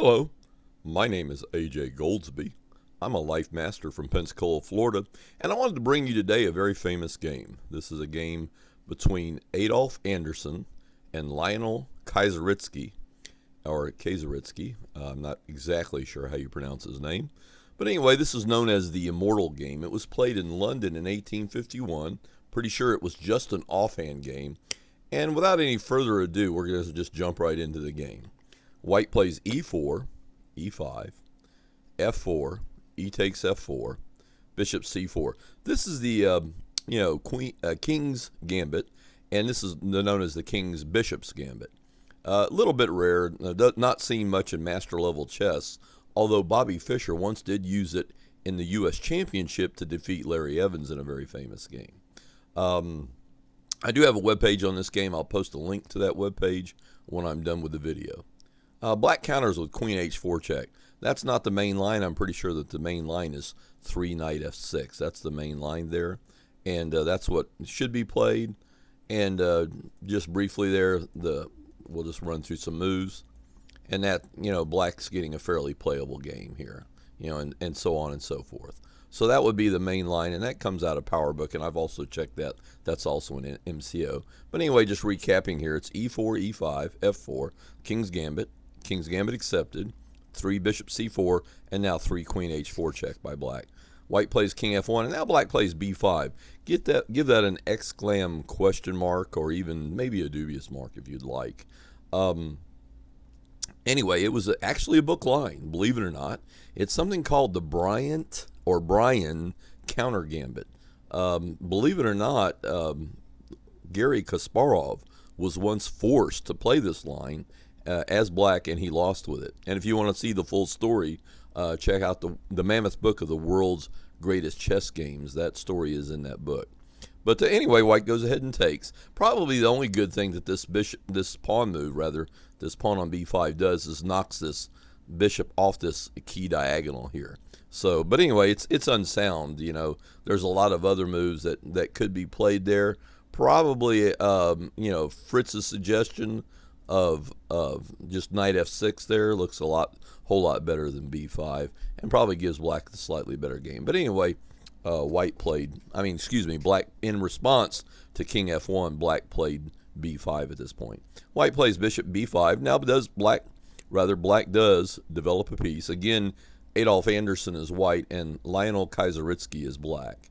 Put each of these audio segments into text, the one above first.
Hello, my name is AJ Goldsby. I'm a life master from Pensacola, Florida, and I wanted to bring you today a very famous game. This is a game between Adolph Anderssen and Lionel Kieseritzsky, or Kieseritzsky. I'm not exactly sure how you pronounce his name. But anyway, this is known as the Immortal Game. It was played in London in 1851. Pretty sure it was just an offhand game. And without any further ado, we're going to just jump right into the game. White plays e4, e5, f4, e takes f4, bishop c4. This is the king's gambit, and this is known as the king's bishop's gambit. A little bit rare, not seen much in master level chess, although Bobby Fischer once did use it in the U.S. Championship to defeat Larry Evans in a very famous game. I do have a webpage on this game. I'll post a link to that webpage when I'm done with the video. Black counters with queen h4 check. That's not the main line. I'm pretty sure that the main line is 3 knight f6. That's the main line there, and that's what should be played. And just briefly there, we'll just run through some moves, and that, black's getting a fairly playable game here, and so on and so forth. So that would be the main line, and that comes out of PowerBook, and I've also checked that. That's also an MCO. But anyway, just recapping here, it's e4, e5, f4, king's gambit accepted, 3 bishop c4, and now 3 queen h4 check by black. White plays king f1, and now black plays b5. Give that an exclam question mark, or even maybe a dubious mark if you'd like. Anyway, it was actually a book line, believe it or not. It's something called the Brian counter gambit. Believe it or not, Garry Kasparov was once forced to play this line as black, and he lost with it. And if you want to see the full story, check out the Mammoth Book of the World's Greatest Chess Games. That story is in that book. But anyway, white goes ahead and takes. Probably the only good thing that this pawn on b5 does is knocks this bishop off this key diagonal here. So, but anyway, it's unsound. There's a lot of other moves that could be played there. Probably, Fritz's suggestion of just knight f6 there looks whole lot better than b5, and probably gives black the slightly better game. But anyway, black, in response to king f1, black played b5 at this point. White plays bishop b5. Now black does develop a piece. Again, Adolph Anderssen is white, and Lionel Kieseritzsky is black.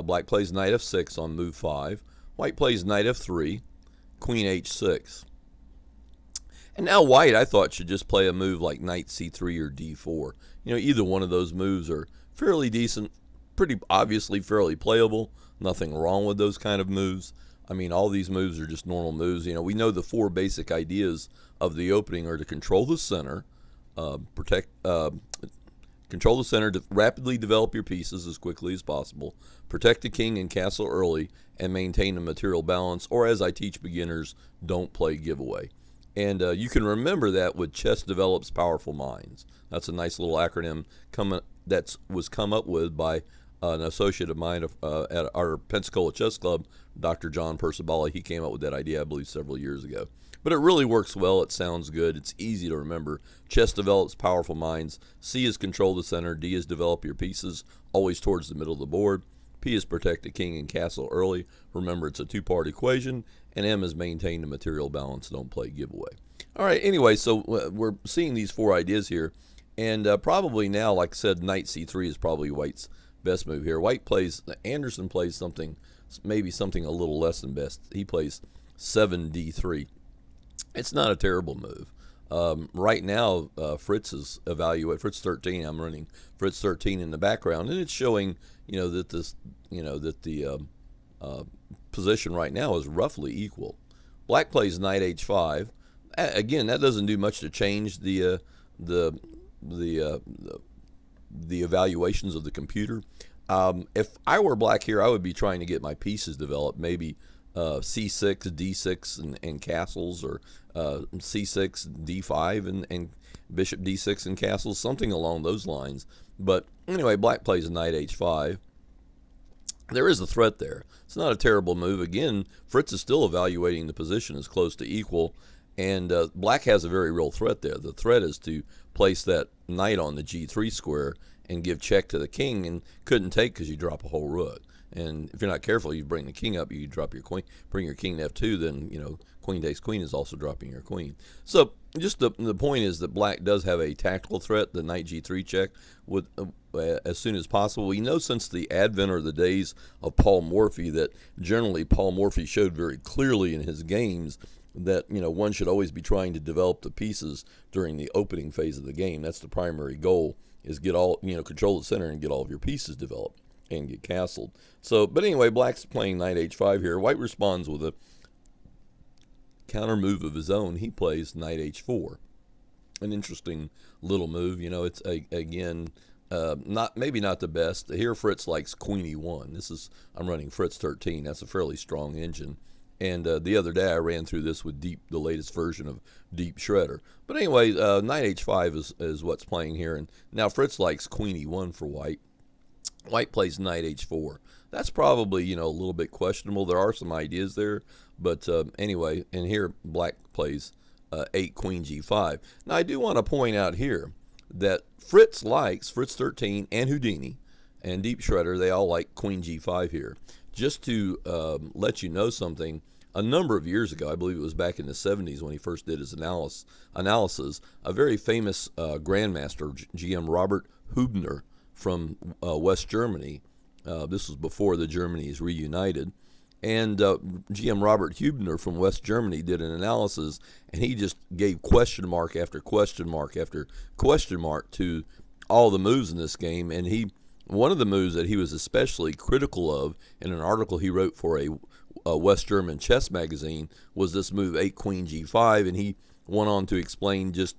Black plays knight f6 on move 5. White plays knight f3, queen h6. And now white, I thought, should just play a move like knight c3 or d4. Either one of those moves are fairly decent, pretty obviously fairly playable. Nothing wrong with those kind of moves. I mean, all these moves are just normal moves. We know the 4 basic ideas of the opening are to control the center, control the center, to rapidly develop your pieces as quickly as possible, protect the king and castle early, and maintain a material balance, or as I teach beginners, don't play giveaway. And you can remember that with Chess Develops Powerful Minds. That's a nice little acronym that was come up with by an associate of mine at our Pensacola Chess Club, Dr. John Percibali. He came up with that idea, I believe, several years ago. But it really works well. It sounds good. It's easy to remember. Chess Develops Powerful Minds. C is control the center. D is develop your pieces, always towards the middle of the board. P is protect the king and castle early. Remember, it's a 2-part equation. And M is maintain the material balance. Don't play giveaway. All right, anyway, so we're seeing these 4 ideas here. And probably now, like I said, knight c3 is probably white's best move here. Anderssen plays maybe something a little less than best. He plays 7d3. It's not a terrible move. Right now, Fritz 13. I'm running Fritz 13 in the background, and it's showing, that the position right now is roughly equal. Black plays knight h5. Again, that doesn't do much to change the evaluations of the computer. If I were black here, I would be trying to get my pieces developed. Maybe c6, d6, and castles, or c6, d5, and bishop d6 and castles, something along those lines. But anyway, black plays knight h5. There is a threat there. It's not a terrible move. Again, Fritz is still evaluating the position as close to equal, And black has a very real threat there. The threat is to place that knight on the g3 square and give check to the king, and couldn't take because you drop a whole rook. And if you're not careful, you bring the king up, you drop your queen, bring your king to f2, then, you know, queen takes queen is also dropping your queen. So just the point is that black does have a tactical threat, the knight g3 check, with as soon as possible. We know since the advent or the days of Paul Morphy that generally Paul Morphy showed very clearly in his games that, you know, one should always be trying to develop the pieces during the opening phase of the game. That's the primary goal, is get all, you know, control the center and get all of your pieces developed and get castled. So, but anyway, black's playing knight h5 here. White responds with a counter move of his own. He plays knight h4. An interesting little move. You know, it's again maybe not the best. Here Fritz likes queen e1. This is, I'm running Fritz 13. That's a fairly strong engine. And the other day I ran through this with the latest version of Deep Shredder. But anyway, knight h5 is what's playing here. And now Fritz likes queen e1 for white. White plays knight h4. That's probably, you know, a little bit questionable. There are some ideas there. But anyway, and here black plays 8 queen g5. Now I do want to point out here that Fritz 13 and Houdini and Deep Shredder, they all like queen g5 here. Just to let you know something, a number of years ago, I believe it was back in the 70s when he first did his analysis, a very famous grandmaster, GM Robert Hubner from West Germany. This was before the Germanys reunited. And GM Robert Hubner from West Germany did an analysis, and he just gave question mark after question mark after question mark to all the moves in this game. And one of the moves that he was especially critical of in an article he wrote for a West German chess magazine was this move 8 queen g5, and he went on to explain just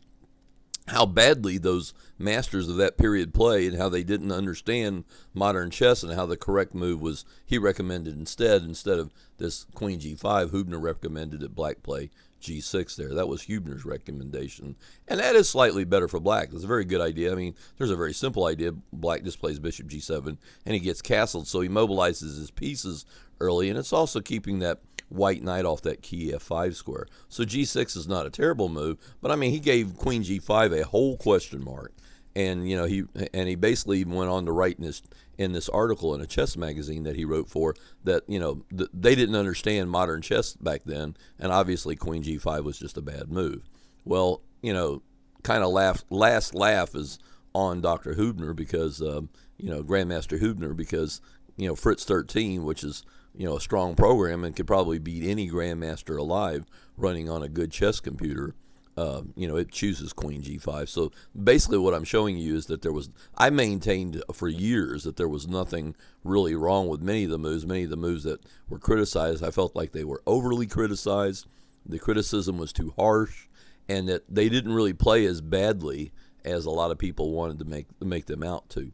how badly those masters of that period played and how they didn't understand modern chess, and how the correct move was, he recommended instead of this queen g5, Hubner recommended that black play g6 there. That was Hubner's recommendation. And that is slightly better for black. It's a very good idea. I mean, there's a very simple idea. Black just plays bishop g7 and he gets castled, so he mobilizes his pieces early, and it's also keeping that white knight off that key f5 square. So g6 is not a terrible move, but I mean, he gave queen g5 a whole question mark. And you know, he basically even went on to write in this article in a chess magazine that he wrote for that, you know, they didn't understand modern chess back then, and obviously queen g5 was just a bad move. Well, you know, kind of last laugh is on Dr. Hubner, because you know, Grandmaster Hubner, because, you know, Fritz 13, which is, you know, a strong program and could probably beat any grandmaster alive running on a good chess computer. You know, it chooses queen g5. So basically what I'm showing you is that I maintained for years that there was nothing really wrong with many of the moves. Many of the moves that were criticized, I felt like they were overly criticized. The criticism was too harsh, and that they didn't really play as badly as a lot of people wanted to make them out to.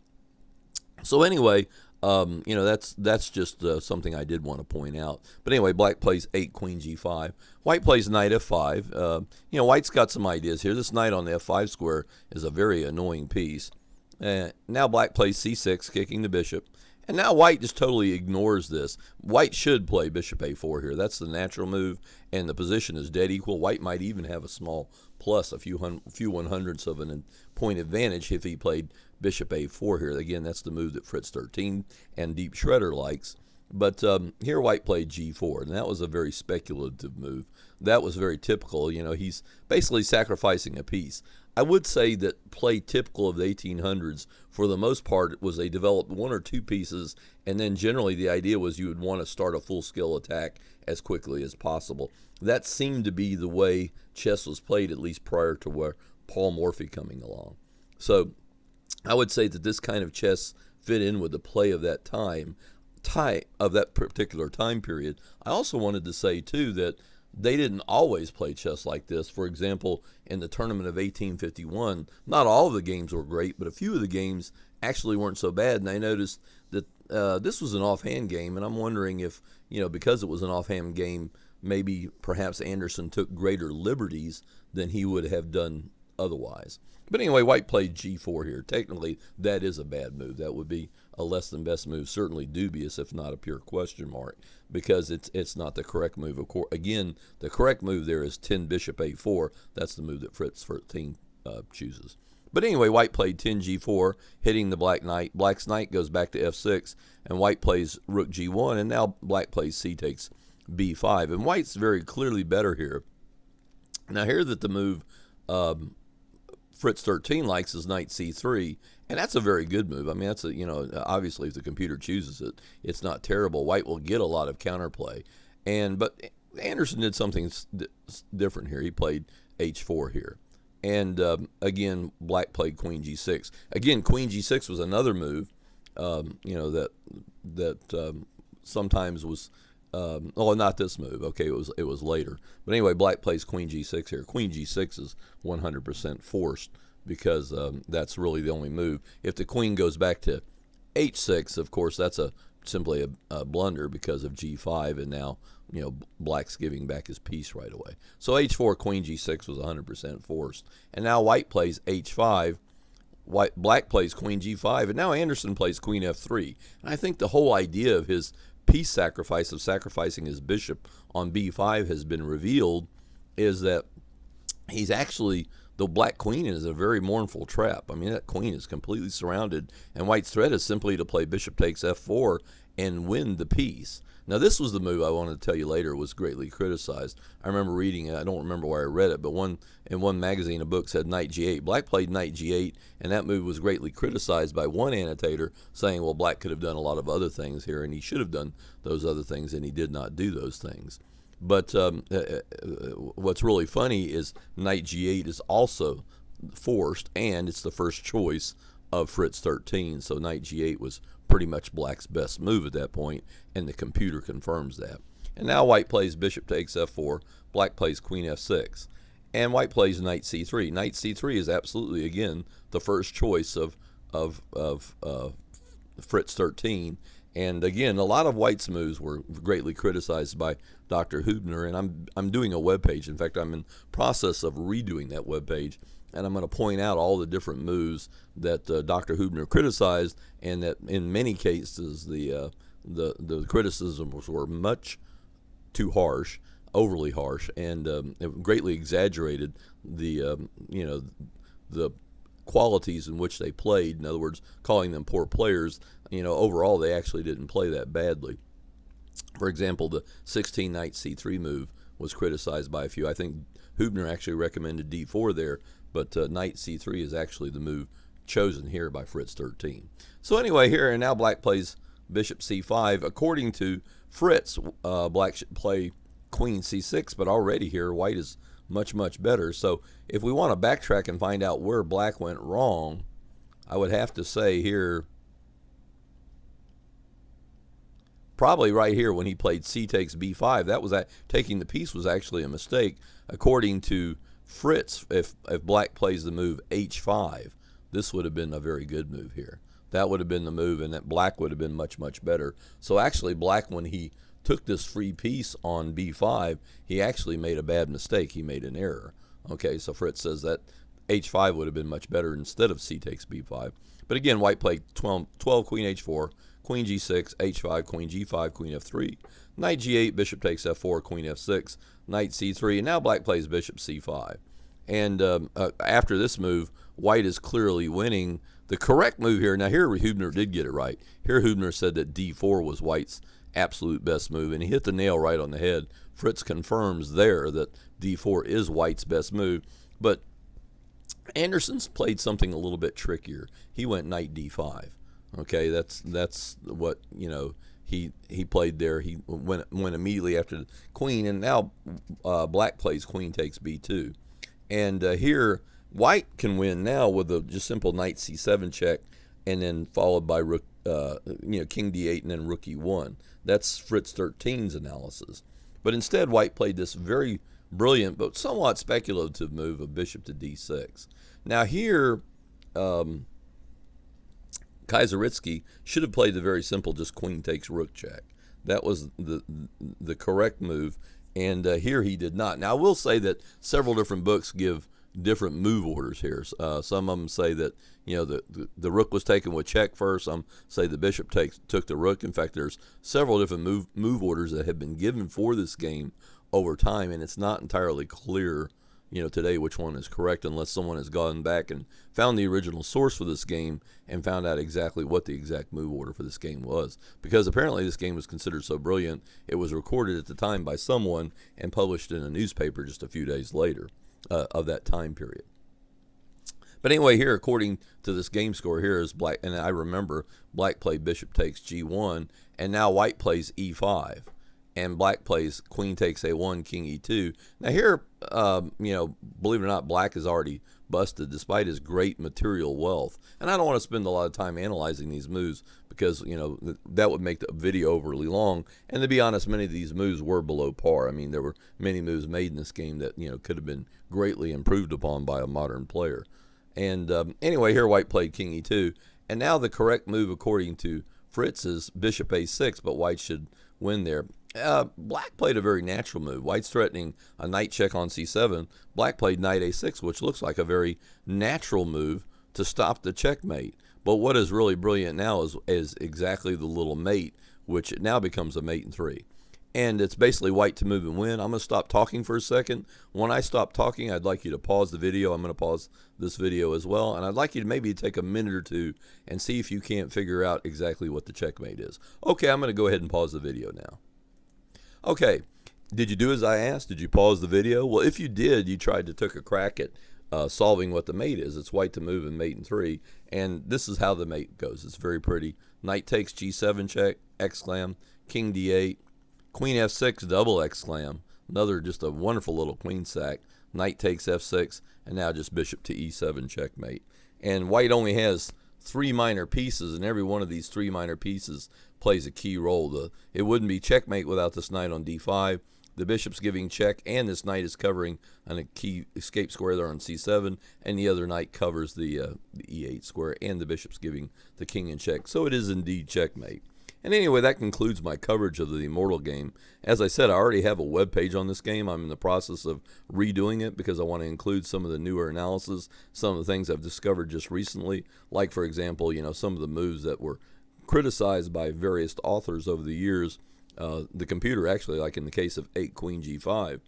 So anyway, you know, that's just something I did want to point out. But anyway, black plays 8 queen g5. White plays knight f5. You know, white's got some ideas here. This knight on the f5 square is a very annoying piece. Now black plays c6, kicking the bishop. And now white just totally ignores this. White should play bishop a4 here. That's the natural move, and the position is dead equal. White might even have a small plus, a few 1/100ths of a point advantage if he played bishop a4 here. Again, that's the move that Fritz 13 and Deep Shredder likes. But here white played g4, and that was a very speculative move. That was very typical. You know, he's basically sacrificing a piece. I would say that play typical of the 1800s, for the most part, was they developed 1 or 2 pieces, and then generally the idea was you would want to start a full-scale attack as quickly as possible. That seemed to be the way chess was played, at least prior to where Paul Morphy coming along. So I would say that this kind of chess fit in with the play of that of that particular time period. I also wanted to say, too, that they didn't always play chess like this. For example, in the tournament of 1851, not all of the games were great, but a few of the games actually weren't so bad. And I noticed that this was an offhand game, and I'm wondering if, you know, because it was an offhand game, maybe perhaps Anderssen took greater liberties than he would have done otherwise. But anyway, white played g4 here. Technically, that is a bad move. That would be a less than best move, certainly dubious, if not a pure question mark, because it's not the correct move. Of course, again, the correct move there is 10 bishop a4. That's the move that Fritz 13 chooses. But anyway, white played 10 g4, hitting the black knight. Black's knight goes back to f6, and white plays rook g1, and now black plays c takes b5. And white's very clearly better here. Now here that the move Fritz 13 likes is knight c3, and that's a very good move. I mean, that's a, you know, obviously if the computer chooses it, it's not terrible. White will get a lot of counterplay, but Anderssen did something different here. He played h4 here, and again, black played queen g6. Again, queen g6 was another move, you know, that sometimes was. Oh, not this move. Okay, it was later. But anyway, black plays queen g6 here. Queen g6 is 100% forced because that's really the only move. If the queen goes back to h6, of course, that's simply a blunder because of g5, and now, you know, black's giving back his piece right away. So h4, queen g6 was 100% forced. And now white plays h5. Black plays queen g5, and now Anderssen plays queen f3. And I think the whole idea of his piece sacrifice, of sacrificing his bishop on b5, has been revealed, is that he's actually, the black queen is a very mournful trap. I mean, that queen is completely surrounded, and white's threat is simply to play bishop takes f4 and win the piece. Now, this was the move I wanted to tell you later was greatly criticized. I remember reading it. I don't remember where I read it, but in one magazine, a book said knight g8. Black played knight g8, and that move was greatly criticized by one annotator, saying, well, black could have done a lot of other things here, and he should have done those other things, and he did not do those things. But what's really funny is knight g8 is also forced, and it's the first choice of Fritz 13, so knight g8 was pretty much black's best move at that point, and the computer confirms that. And now white plays bishop takes f4, black plays queen f6, and white plays knight c3. Knight c3 is absolutely, again, the first choice of Fritz 13, and again, a lot of white's moves were greatly criticized by Dr. Hubner, and I'm doing a web page. In fact, I'm in process of redoing that web page, and I'm going to point out all the different moves that Dr. Hubner criticized, and that in many cases the criticisms were much too harsh, overly harsh, and it greatly exaggerated the you know, the qualities in which they played. In other words, calling them poor players. You know, overall they actually didn't play that badly. For example, the 16 knight c3 move was criticized by a few. I think Hubner actually recommended d4 there, but knight c3 is actually the move chosen here by Fritz 13. So anyway, here and now black plays bishop c5. According to Fritz, black should play queen c6, but already here white is much, much better. So if we want to backtrack and find out where black went wrong, I would have to say here, probably right here when he played c takes b5, that was taking the piece was actually a mistake. According to Fritz, if black plays the move h5, this would have been a very good move here. That would have been the move, and that black would have been much, much better. So actually black, when he took this free piece on b5, he actually made a bad mistake. He made an error. Okay, so Fritz says that h5 would have been much better instead of c takes b5. But again, white played 12 queen h4, queen g6, h5, queen g5, queen f3, knight g8, bishop takes f4, queen f6, knight c3, and now black plays bishop c5. And after this move, white is clearly winning. The correct move here, now here Hubner did get it right. Here Hubner said that d4 was white's absolute best move, and he hit the nail right on the head. Fritz confirms there that d4 is white's best move, but Anderssen's played something a little bit trickier. He went knight d5. Okay, that's what, you know, he played there. He went immediately after the queen, and now black plays queen takes b2. And here white can win now with a just simple knight c7 check, and then followed by rook, you know, king d8 and then rook e1. That's Fritz 13's analysis. But instead, white played this very brilliant but somewhat speculative move of bishop to d6. Now here, Kieseritzsky should have played the very simple just queen takes rook check. That was the correct move, and here he did not. Now I will say that several different books give different move orders here. Some of them say that the rook was taken with check first. Some say the bishop took the rook. In fact, there's several different move orders that have been given for this game over time, and it's not entirely clear today which one is correct, unless someone has gone back and found the original source for this game and found out exactly what the exact move order for this game was. Because apparently this game was considered so brilliant, it was recorded at the time by someone and published in a newspaper just a few days later of that time period. But anyway, here, according to this game score here, is black, and I remember black played bishop takes g1, and now white plays e5. And black plays queen takes a1, king e2. Now here, believe it or not, black is already busted despite his great material wealth. And I don't want to spend a lot of time analyzing these moves because, that would make the video overly long. And to be honest, many of these moves were below par. I mean, there were many moves made in this game that, could have been greatly improved upon by a modern player. And anyway, here white played king e2. And now the correct move, according to Fritz, is bishop a6, but white should win there. Black played a very natural move. White's threatening a knight check on c7. Black played knight a6, which looks like a very natural move to stop the checkmate. But what is really brilliant now is exactly the little mate, which now becomes a mate in 3. And it's basically white to move and win. I'm going to stop talking for a second. When I stop talking, I'd like you to pause the video. I'm going to pause this video as well. And I'd like you to maybe take a minute or two and see if you can't figure out exactly what the checkmate is. Okay, I'm going to go ahead and pause the video now. Okay, did you do as I asked? Did you pause the video? Well, if you did, you tried to take a crack at solving what the mate is. It's white to move and mate in 3. And this is how the mate goes. It's very pretty. Knight takes g7 check, exclam, king d8. Queen f6, double exclam. Another just a wonderful little queen sack. Knight takes f6, and now just bishop to e7 checkmate. And white only has 3 minor pieces, and every one of these 3 minor pieces plays a key role. It wouldn't be checkmate without this knight on d5. The bishop's giving check, and this knight is covering on a key escape square there on c7, and the other knight covers the e8 square, and the bishop's giving the king in check. So it is indeed checkmate. And anyway, that concludes my coverage of the Immortal Game. As I said, I already have a web page on this game. I'm in the process of redoing it because I want to include some of the newer analysis, some of the things I've discovered just recently, like, for example, some of the moves that were criticized by various authors over the years. The computer actually, like in the case of 8 queen g5,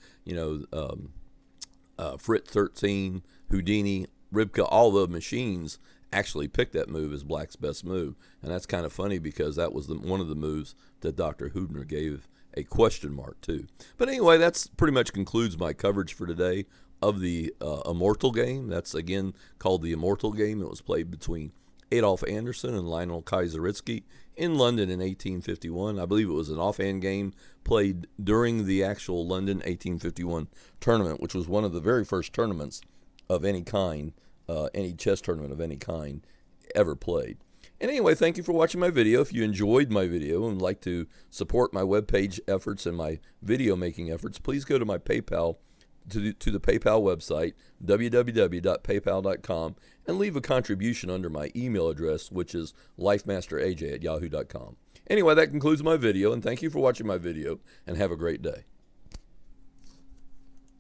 Fritz 13, Houdini, Ribka, all the machines actually picked that move as black's best move. And that's kind of funny because that was one of the moves that Dr. Hubner gave a question mark to. But anyway, that's pretty much concludes my coverage for today of the Immortal Game. That's again called the Immortal Game. It was played between Adolph Anderssen and Lionel Kieseritzsky in London in 1851. I believe it was an offhand game played during the actual London 1851 tournament, which was one of the very first tournaments of any kind, any chess tournament of any kind ever played. And anyway, thank you for watching my video. If you enjoyed my video and would like to support my webpage efforts and my video making efforts, please go to my PayPal, to the PayPal website, www.paypal.com, and leave a contribution under my email address, which is LifeMasterAJ@yahoo.com. Anyway, that concludes my video, and thank you for watching my video, and have a great day.